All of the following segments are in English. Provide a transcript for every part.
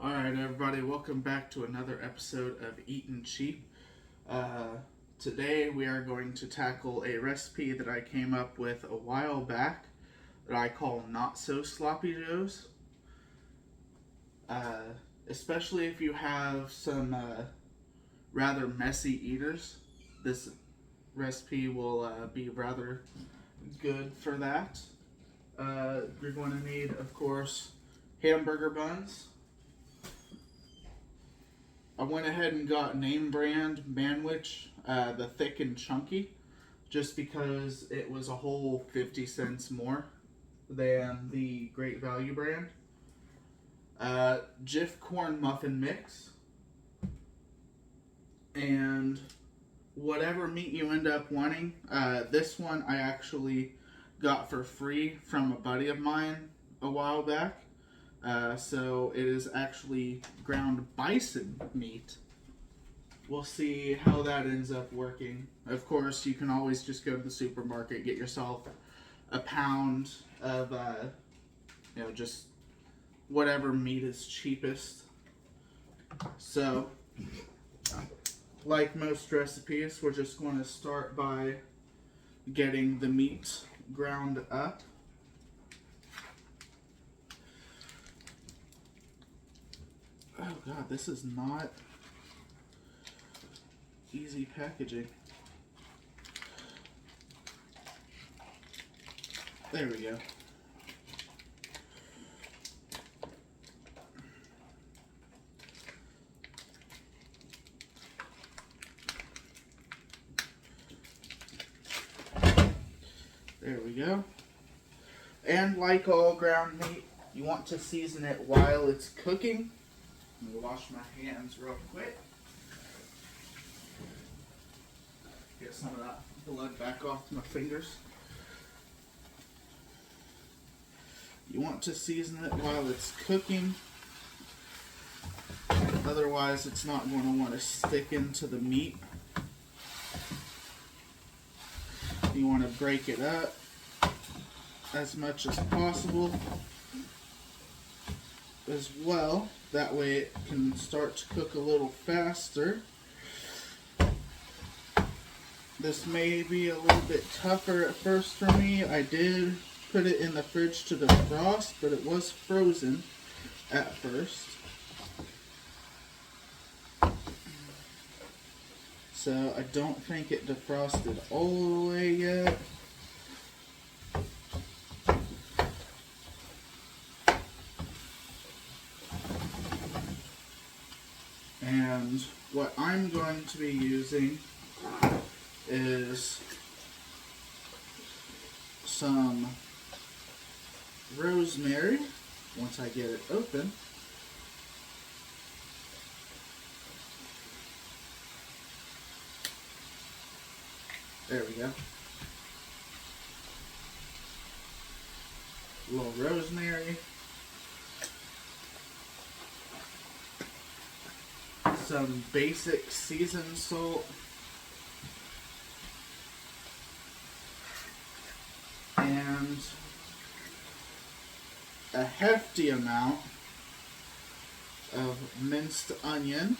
Alright, everybody, welcome back to another episode of Eatin Cheap. Today we are going to tackle a recipe that I came up with a while back that I call Not So Sloppy Joes. Especially if you have some rather messy eaters, this recipe will be rather good for that. You're going to need, of course, hamburger buns. I went ahead and got name brand Manwich, the thick and chunky, just because it was a whole 50 cents more than the Great Value brand. Jif corn muffin mix, and whatever meat you end up wanting. This one I actually got for free from a buddy of mine a while back. So it is actually ground bison meat. We'll see how that ends up working. Of course, you can always just go to the supermarket, get yourself a pound of, just whatever meat is cheapest. So, like most recipes, we're just going to start by getting the meat ground up. Oh god, this is not easy packaging. There we go. There we go. And like all ground meat, you want to season it while it's cooking. Let me wash my hands real quick. Get some of that blood back off my fingers. You want to season it while it's cooking. Otherwise, it's not going to want to stick into the meat. You want to break it up as much as possible as well. That way it can start to cook a little faster. This may be a little bit tougher at first for me. I did put it in the fridge to defrost, but it was frozen at first. So I don't think it defrosted all the way yet. And what I'm going to be using is some rosemary, once I get it open. There we go. A little rosemary. Some basic seasoned salt. And a hefty amount of minced onion,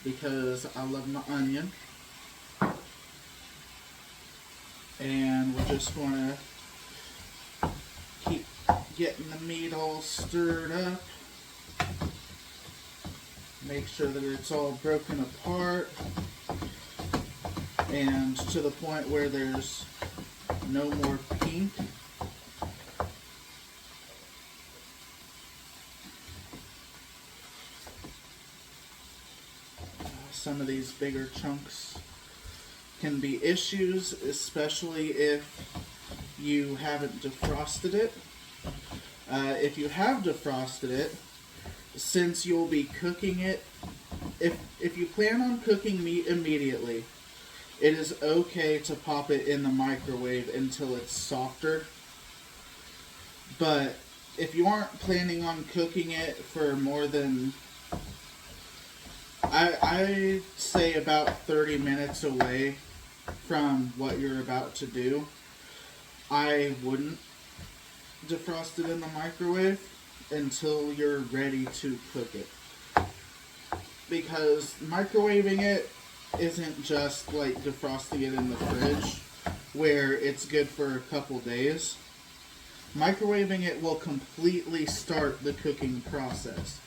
because I love my onion. And we're just going to keep getting the meat all stirred up. Make sure that it's all broken apart and to the point where there's no more pink. Some of these bigger chunks can be issues, especially if you haven't defrosted it. If you have defrosted it, since you'll be cooking it, if you plan on cooking meat immediately, it is okay to pop it in the microwave until it's softer. But if you aren't planning on cooking it for more than, I say about 30 minutes away from what you're about to do, I wouldn't defrost it in the microwave. until you're ready to cook it. Because microwaving it isn't just like defrosting it in the fridge where it's good for a couple days. Microwaving it will completely start the cooking process.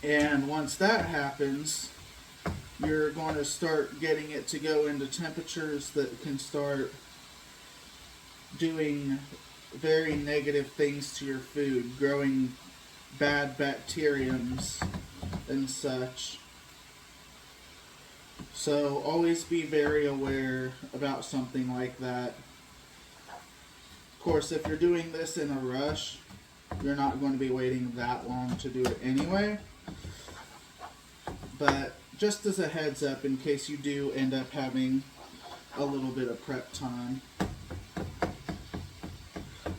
And once that happens, you're going to start getting it to go into temperatures that can start doing very negative things to your food, growing bad bacteriums and such. So always be very aware about something like that. Of course, if you're doing this in a rush, you're not going to be waiting that long to do it anyway. But just as a heads up, in case you do end up having a little bit of prep time.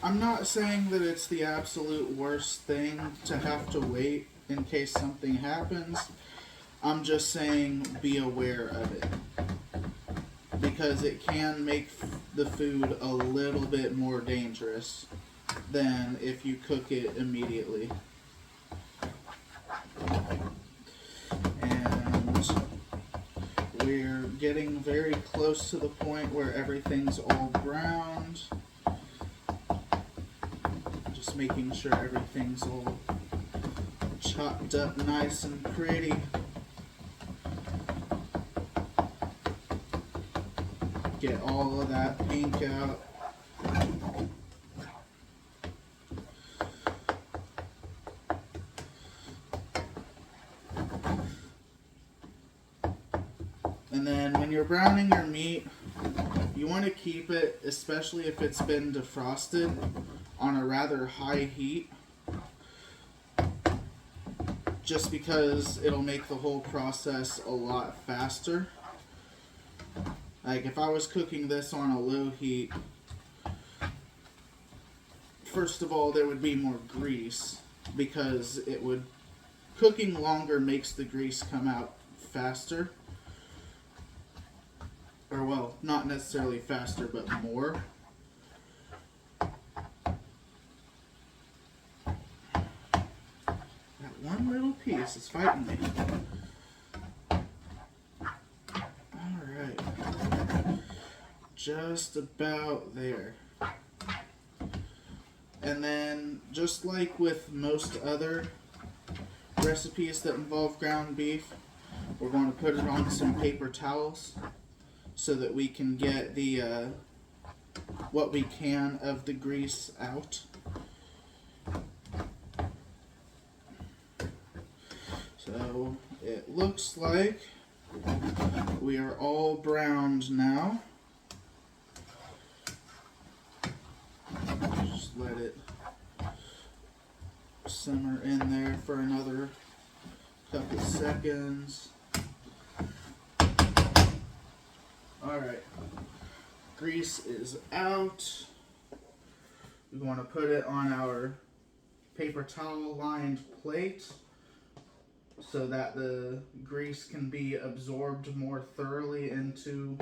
I'm not saying that it's the absolute worst thing to have to wait in case something happens. I'm just saying be aware of it. Because it can make the food a little bit more dangerous than if you cook it immediately. And we're getting very close to the point where everything's all browned. Just making sure everything's all chopped up nice and pretty. Get all of that pink out. And then when you're browning your meat, you want to keep it, especially if it's been defrosted, on a rather high heat. Just because it'll make the whole process a lot faster. Like if I was cooking this on a low heat, first of all, there would be more grease because cooking longer makes the grease come out faster. Or well, not necessarily faster, but more. That one little piece is fighting me. Just about there. And then, just like with most other recipes that involve ground beef, we're going to put it on some paper towels so that we can get the what we can of the grease out. So it looks like we are all browned now. Just let it simmer in there for another couple seconds. Alright, grease is out. We want to put it on our paper towel lined plate so that the grease can be absorbed more thoroughly into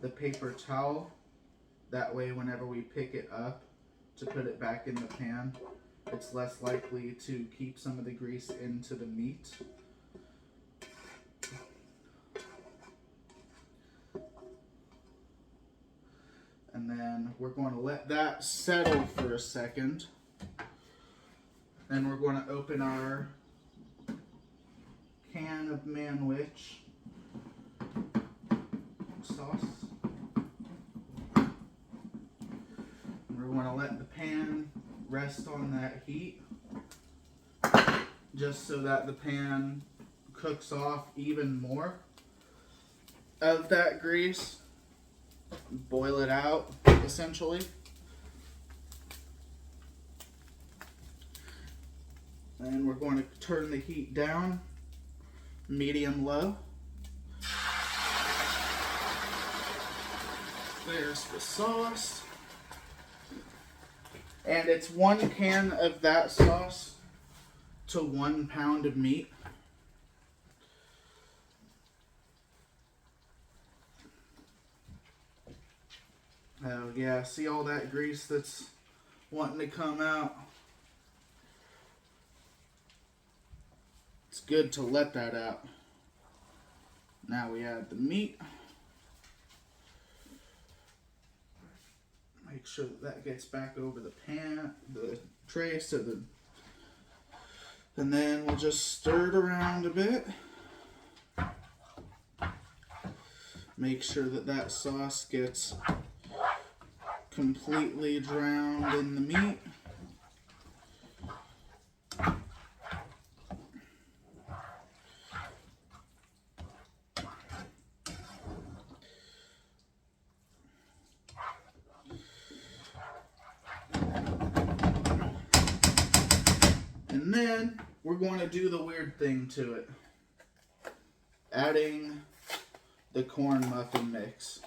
the paper towel. That way, whenever we pick it up to put it back in the pan, it's less likely to keep some of the grease into the meat. And then we're going to let that settle for a second. Then we're going to open our can of manwich sauce. We're going to let the pan rest on that heat just so that the pan cooks off even more of that grease. Boil it out, essentially. And we're going to turn the heat down, medium low. There's the sauce. And it's 1 can of that sauce to 1 pound of meat. Oh yeah, see all that grease that's wanting to come out? it's good to let that out. Now we add the meat. Make sure that gets back over the pan, the tray, and then we'll just stir it around a bit. Make sure that sauce gets completely drowned in the meat. And then we're going to do the weird thing to it. Adding the corn muffin mix.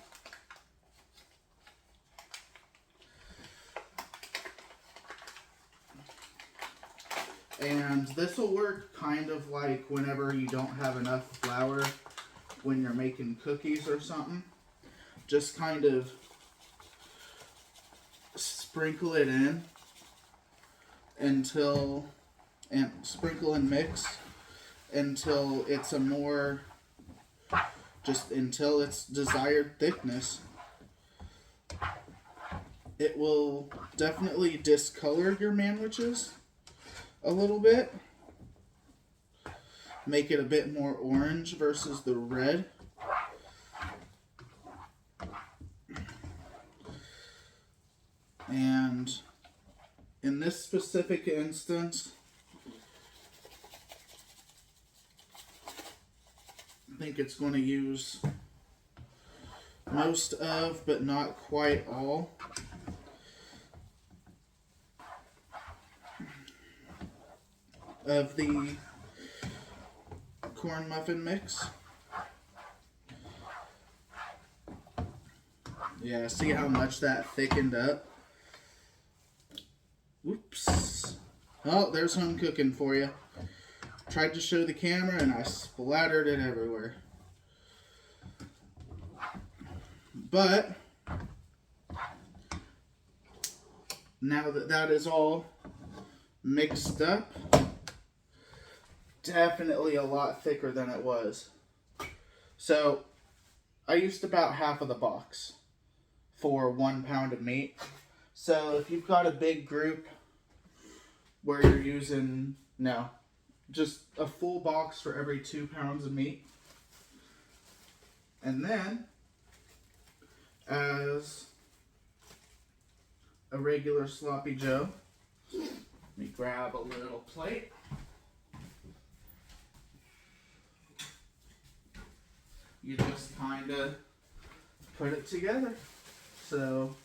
And this will work kind of like whenever you don't have enough flour when you're making cookies or something. Just kind of sprinkle it in until, and sprinkle and mix until it's a more, just until it's desired thickness. It will definitely discolor your manwiches a little bit. Make it a bit more orange versus the red. And in this specific instance, I think it's going to use most of, but not quite all, of the corn muffin mix. Yeah, see how much that thickened up? Whoops. Oh, there's home cooking for you. Tried to show the camera and I splattered it everywhere. But now that that is all mixed up, definitely a lot thicker than it was. So I used about half of the box for 1 pound of meat. So if you've got a big group where you're using, just a full box for every 2 pounds of meat. And then, as a regular sloppy Joe, let me grab a little plate. You just kind of put it together. So,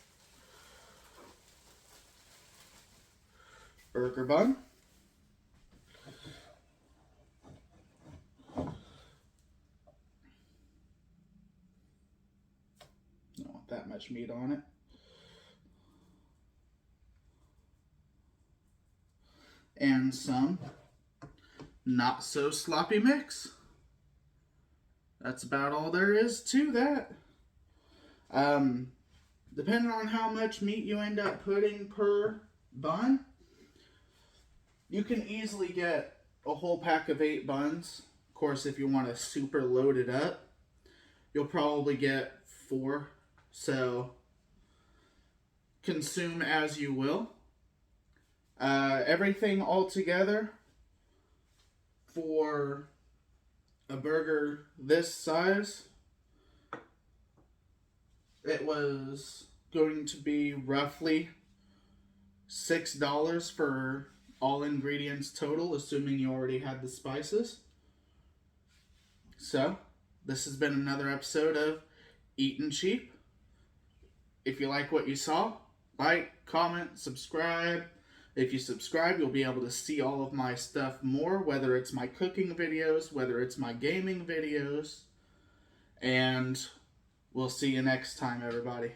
burger bun. Don't want that much meat on it. And some not so sloppy mix. That's about all there is to that. Depending on how much meat you end up putting per bun, you can easily get a whole pack of 8 buns. Of course, if you want to super load it up, you'll probably get 4. So, consume as you will. Everything all together for a burger this size, it was going to be roughly $6 for all ingredients total, assuming you already had the spices. So, this has been another episode of Eatin Cheap. If you like what you saw, like, comment, subscribe. If you subscribe, you'll be able to see all of my stuff more, whether it's my cooking videos, whether it's my gaming videos. And we'll see you next time, everybody.